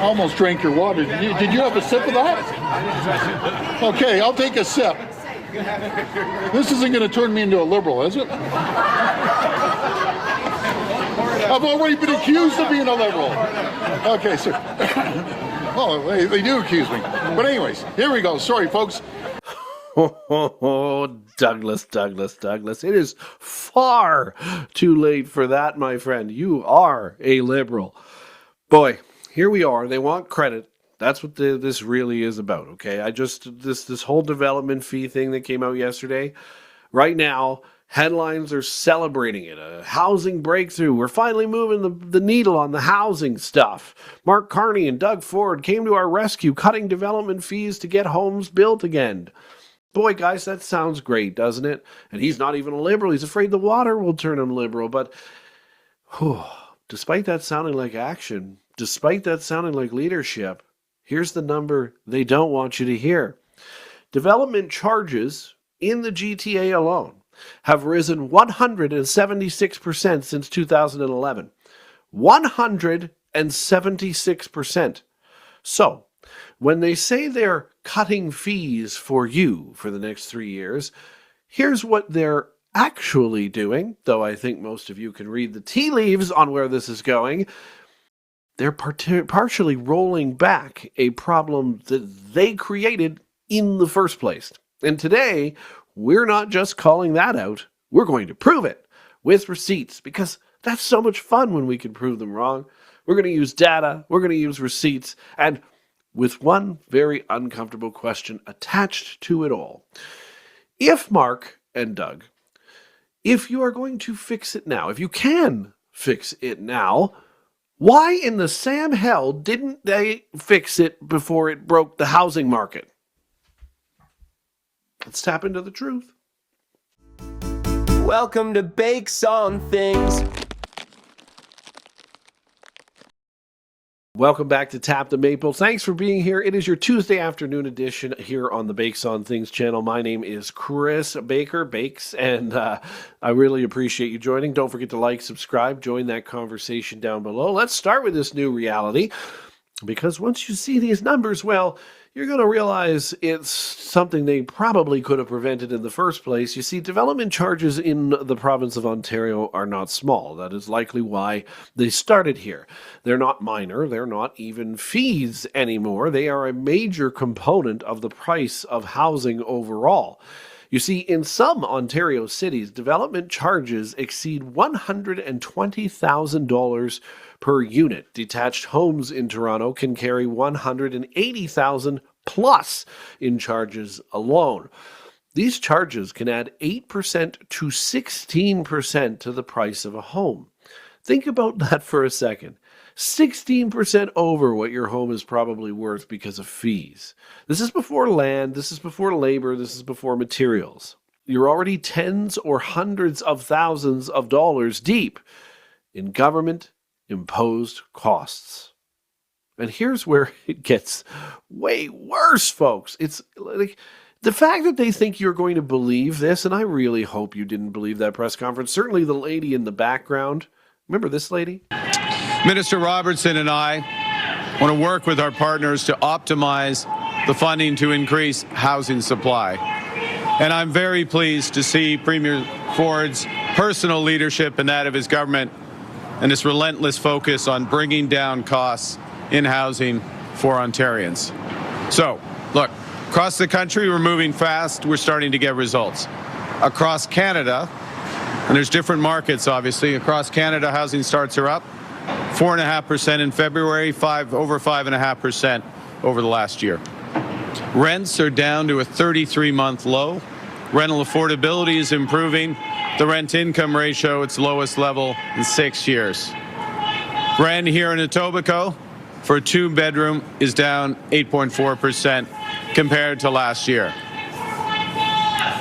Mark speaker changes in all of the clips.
Speaker 1: Almost drank your water. Did you have a sip of that? Okay, I'll take a sip. This isn't going to turn me into a liberal, is it? I've already been accused of being a liberal. Okay, sir. Oh, they do accuse me. But anyways, here we go. Sorry, folks.
Speaker 2: Oh, Douglas. It is far too late for that, my friend. You are a liberal. Boy, here we are. They want credit. That's what this really is about, okay? This whole development fee thing that came out yesterday, right now, headlines are celebrating it. A housing breakthrough. We're finally moving the needle on the housing stuff. Mark Carney and Doug Ford came to our rescue, cutting development fees to get homes built again. Boy, guys, that sounds great, doesn't it? And he's not even a liberal. He's afraid the water will turn him liberal. But despite that sounding like action, despite that sounding like leadership, here's the number they don't want you to hear. Development charges in the GTA alone have risen 176% since 2011. 176%. So, when they say they're cutting fees for you for the next 3 years, here's what they're actually doing, though I think most of you can read the tea leaves on where this is going. They're partially rolling back a problem that they created in the first place. And today, we're not just calling that out, we're going to prove it with receipts, because that's so much fun when we can prove them wrong. We're going to use data, we're going to use receipts, and with one very uncomfortable question attached to it all. If Mark and Doug, if you are going to fix it now, if you can fix it now, why in the Sam hell didn't they fix it before it broke the housing market? Let's tap into the truth.
Speaker 3: Welcome to Bakes on Things.
Speaker 2: Welcome back to Tap the Maple. Thanks for being here. It is your Tuesday afternoon edition here on the Bakes on Things channel. My name is Chris Bakes, and I really appreciate you joining. Don't forget to like, subscribe, join that conversation down below. Let's start with this new reality, because once you see these numbers, well, you're going to realize it's something they probably could have prevented in the first place. You see, development charges in the province of Ontario are not small. That is likely why they started here. They're not minor. They're not even fees anymore. They are a major component of the price of housing overall. You see, in some Ontario cities, development charges exceed $120,000 per unit. Detached homes in Toronto can carry $180,000 plus in charges alone. These charges can add 8% to 16% to the price of a home. Think about that for a second. 16% over what your home is probably worth because of fees. This is before land, this is before labor, this is before materials. You're already tens or hundreds of thousands of dollars deep in government-imposed costs. And here's where it gets way worse, folks. It's like the fact that they think you're going to believe this, and I really hope you didn't believe that press conference. Certainly the lady in the background. Remember this lady?
Speaker 4: Minister Robertson and I want to work with our partners to optimize the funding to increase housing supply. And I'm very pleased to see Premier Ford's personal leadership and that of his government and this relentless focus on bringing down costs in housing for Ontarians. So, look, across the country, we're moving fast. We're starting to get results. Across Canada, and there's different markets, obviously. Across Canada, housing starts are up 4.5% in February, over 5.5% over the last year. Rents are down to a 33-month low. Rental affordability is improving. The rent-income ratio, its lowest level in 6 years. Rent here in Etobicoke for a two-bedroom is down 8.4% compared to last year.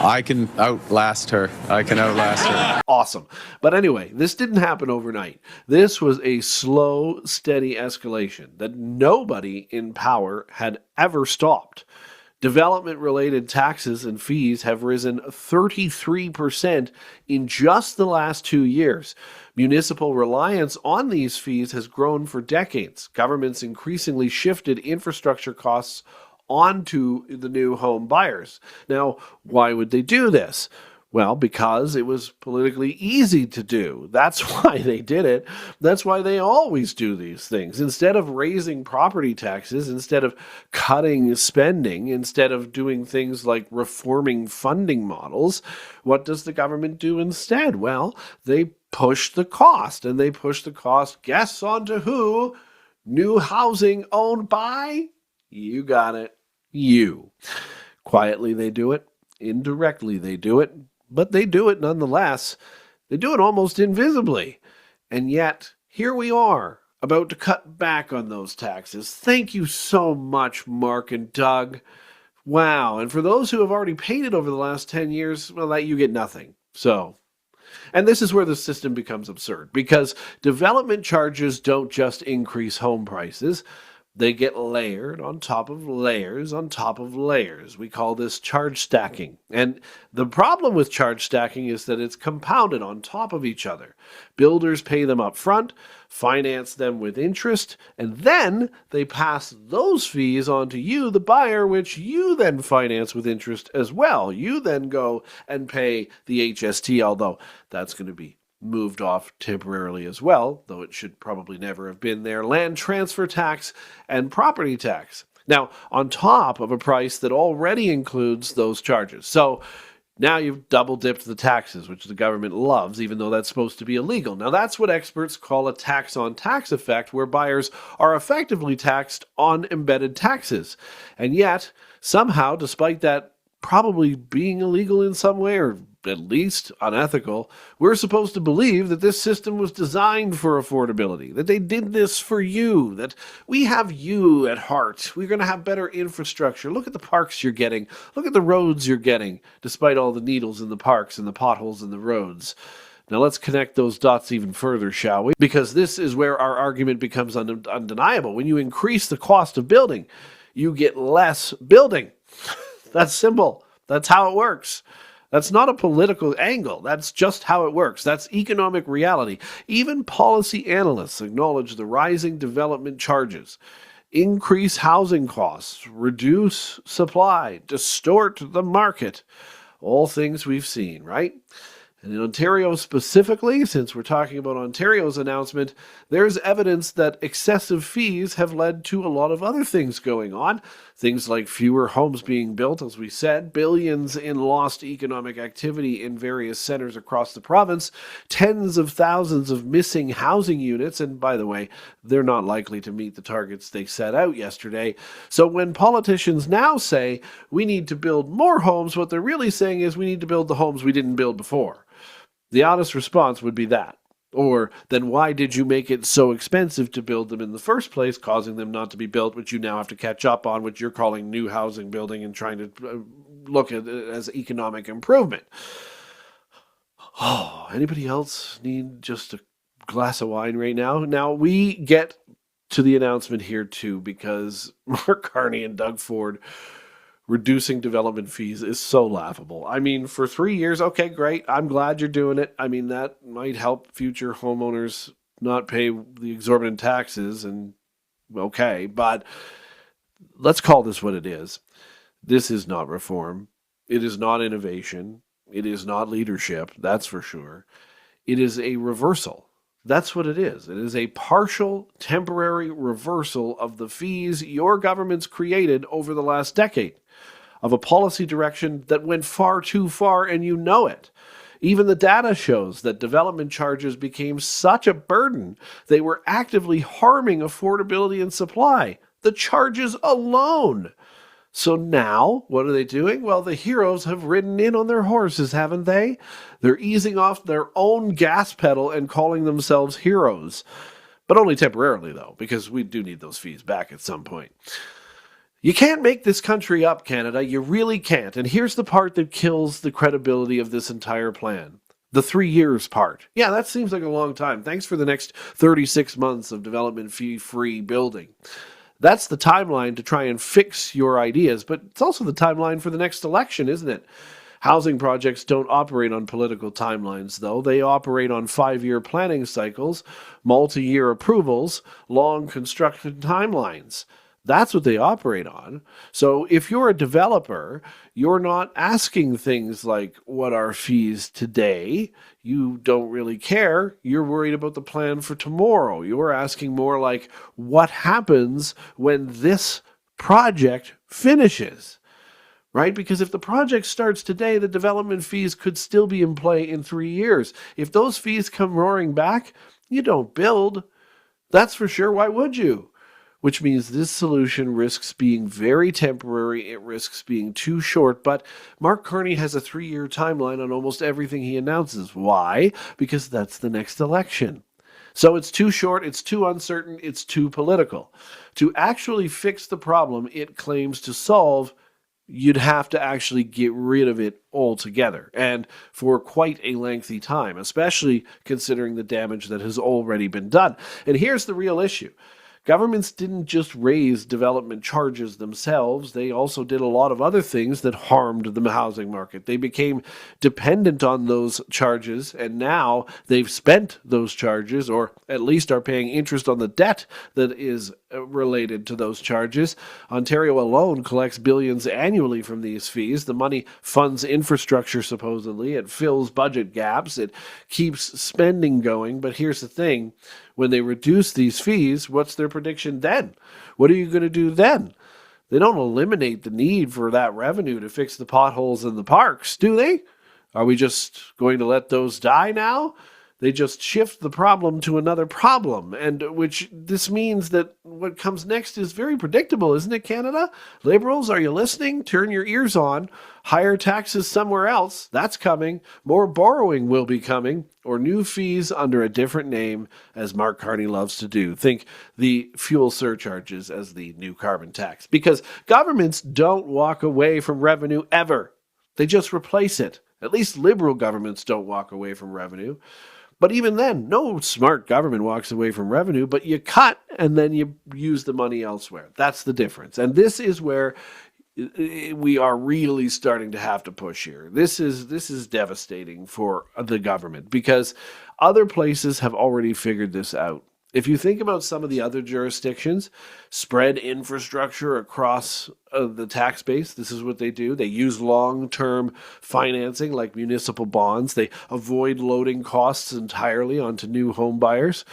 Speaker 4: I can outlast her.
Speaker 2: Awesome. But anyway, this didn't happen overnight. This was a slow, steady escalation that nobody in power had ever stopped. Development-related taxes and fees have risen 33% in just the last 2 years. Municipal reliance on these fees has grown for decades. Governments increasingly shifted infrastructure costs onto the new home buyers. Now, why would they do this? Well, because it was politically easy to do. That's why they did it. That's why they always do these things. Instead of raising property taxes, instead of cutting spending, instead of doing things like reforming funding models, what does the government do instead? Well, they push the cost, and they push the cost, guess onto who? New housing owned by? You got it. You. Quietly they do it. Indirectly they do it. But they do it nonetheless. They do it almost invisibly. And yet, here we are, about to cut back on those taxes. Thank you so much, Mark and Doug. Wow. And for those who have already paid it over the last 10 years, well, that you get nothing. So, and this is where the system becomes absurd, because development charges don't just increase home prices. They get layered on top of layers on top of layers. We call this charge stacking. And the problem with charge stacking is that it's compounded on top of each other. Builders pay them up front, finance them with interest, and then they pass those fees on to you, the buyer, which you then finance with interest as well. You then go and pay the HST, although that's going to be moved off temporarily as well, though it should probably never have been there, land transfer tax and property tax. Now, on top of a price that already includes those charges. So now you've double dipped the taxes, which the government loves, even though that's supposed to be illegal. Now, that's what experts call a tax on tax effect, where buyers are effectively taxed on embedded taxes. And yet, somehow, despite that probably being illegal in some way, or at least unethical, we're supposed to believe that this system was designed for affordability, that they did this for you, that we have you at heart. We're going to have better infrastructure. Look at the parks you're getting. Look at the roads you're getting, despite all the needles in the parks and the potholes in the roads. Now let's connect those dots even further, shall we? Because this is where our argument becomes undeniable. When you increase the cost of building, you get less building. That's simple. That's how it works. That's not a political angle. That's just how it works. That's economic reality. Even policy analysts acknowledge the rising development charges, increase housing costs, reduce supply, distort the market. All things we've seen, right? And in Ontario specifically, since we're talking about Ontario's announcement, there's evidence that excessive fees have led to a lot of other things going on. Things like fewer homes being built, as we said, billions in lost economic activity in various centers across the province, tens of thousands of missing housing units, and by the way, they're not likely to meet the targets they set out yesterday. So when politicians now say we need to build more homes, what they're really saying is we need to build the homes we didn't build before. The honest response would be that. Or, then why did you make it so expensive to build them in the first place, causing them not to be built, which you now have to catch up on, which you're calling new housing building and trying to look at it as economic improvement? Oh, anybody else need just a glass of wine right now? Now, we get to the announcement here too, because Mark Carney and Doug Ford reducing development fees is so laughable. I mean, for 3 years, okay, great. I'm glad you're doing it. I mean, that might help future homeowners not pay the exorbitant taxes, and okay, but let's call this what it is. This is not reform. It is not innovation. It is not leadership, that's for sure. It is a reversal. That's what it is. It is a partial, temporary reversal of the fees your government's created over the last decade, of a policy direction that went far too far, and you know it. Even the data shows that development charges became such a burden, they were actively harming affordability and supply. The charges alone. So now, what are they doing? Well, the heroes have ridden in on their horses, haven't they? They're easing off their own gas pedal and calling themselves heroes. But only temporarily, though, because we do need those fees back at some point. You can't make this country up, Canada. You really can't. And here's the part that kills the credibility of this entire plan. The 3 years part. Yeah, that seems like a long time. Thanks for the next 36 months of development fee-free building. That's the timeline to try and fix your ideas, but it's also the timeline for the next election, isn't it? Housing projects don't operate on political timelines, though. They operate on 5-year planning cycles, multi-year approvals, long construction timelines. That's what they operate on. So if you're a developer, you're not asking things like, what are fees today? You don't really care. You're worried about the plan for tomorrow. You're asking more like, what happens when this project finishes? Right? Because if the project starts today, the development fees could still be in play in 3 years. If those fees come roaring back, you don't build. That's for sure. Why would you? Which means this solution risks being very temporary. It risks being too short. But Mark Carney has a 3-year timeline on almost everything he announces. Why? Because that's the next election. So it's too short, it's too uncertain, it's too political. To actually fix the problem it claims to solve, you'd have to actually get rid of it altogether, and for quite a lengthy time, especially considering the damage that has already been done. And here's the real issue. Governments didn't just raise development charges themselves. They also did a lot of other things that harmed the housing market. They became dependent on those charges, and now they've spent those charges, or at least are paying interest on the debt that is related to those charges. Ontario alone collects billions annually from these fees. The money funds infrastructure, supposedly. It fills budget gaps. It keeps spending going. But here's the thing. When they reduce these fees, what's their prediction then? What are you going to do then? They don't eliminate the need for that revenue to fix the potholes in the parks, do they? Are we just going to let those die now? They just shift the problem to another problem, and which this means that what comes next is very predictable, isn't it, Canada? Liberals, are you listening? Turn your ears on. Higher taxes somewhere else. That's coming. More borrowing will be coming, or new fees under a different name, as Mark Carney loves to do. Think the fuel surcharges as the new carbon tax. Because governments don't walk away from revenue ever. They just replace it. At least liberal governments don't walk away from revenue. But even then, no smart government walks away from revenue, but you cut and then you use the money elsewhere. That's the difference. And this is where we are really starting to have to push here. This is devastating for the government because other places have already figured this out. If you think about some of the other jurisdictions, spread infrastructure across the tax base. This is what they do. They use long-term financing like municipal bonds. They avoid loading costs entirely onto new home buyers.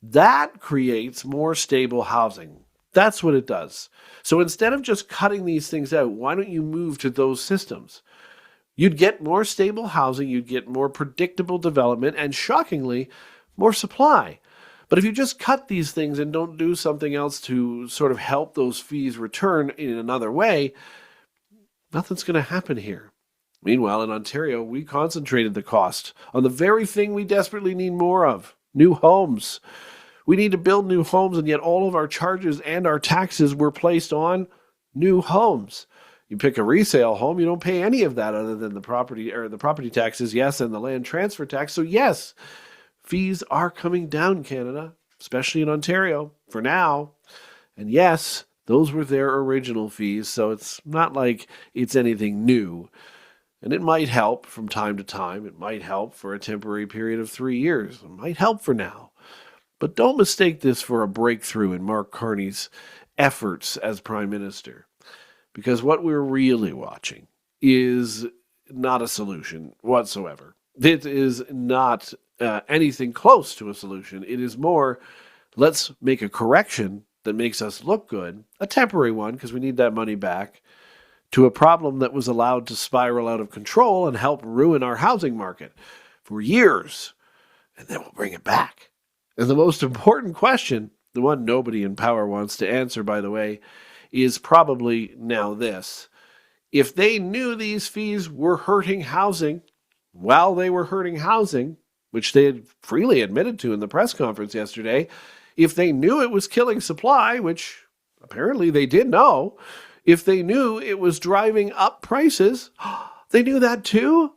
Speaker 2: That creates more stable housing. That's what it does. So instead of just cutting these things out, why don't you move to those systems? You'd get more stable housing, you'd get more predictable development, and shockingly, more supply. But if you just cut these things and don't do something else to sort of help those fees return in another way, nothing's going to happen here. Meanwhile, in Ontario, we concentrated the cost on the very thing we desperately need more of, new homes. We need to build new homes, and yet all of our charges and our taxes were placed on new homes. You pick a resale home, you don't pay any of that other than the property taxes, yes, and the land transfer tax. So yes, fees are coming down, Canada, especially in Ontario, for now. And yes, those were their original fees, so it's not like it's anything new. And it might help from time to time. It might help for a temporary period of 3 years. It might help for now. But don't mistake this for a breakthrough in Mark Carney's efforts as Prime Minister. Because what we're really watching is not a solution whatsoever. It is not anything close to a solution. It is more, let's make a correction that makes us look good, a temporary one because we need that money back, to a problem that was allowed to spiral out of control and help ruin our housing market for years. And then we'll bring it back. And the most important question, the one nobody in power wants to answer, by the way, is probably now this. If they knew these fees were hurting housing, while they were hurting housing, which they had freely admitted to in the press conference yesterday, if they knew it was killing supply, which apparently they did know, if they knew it was driving up prices, they knew that too?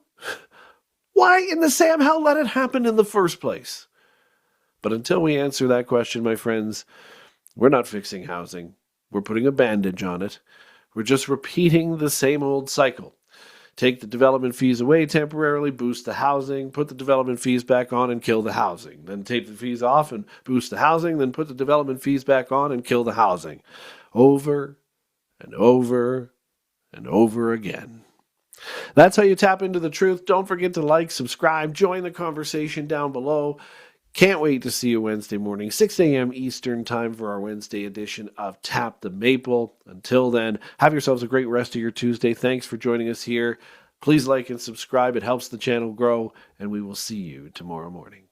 Speaker 2: Why in the Sam hell let it happen in the first place? But until we answer that question, my friends, we're not fixing housing. We're putting a bandage on it. We're just repeating the same old cycle. Take the development fees away temporarily, boost the housing, put the development fees back on and kill the housing. Then take the fees off and boost the housing, then put the development fees back on and kill the housing. Over and over and over again. That's how you tap into the truth. Don't forget to like, subscribe, join the conversation down below. Can't wait to see you Wednesday morning, 6 a.m. Eastern time for our Wednesday edition of Tap the Maple. Until then, have yourselves a great rest of your Tuesday. Thanks for joining us here. Please like and subscribe. It helps the channel grow, and we will see you tomorrow morning.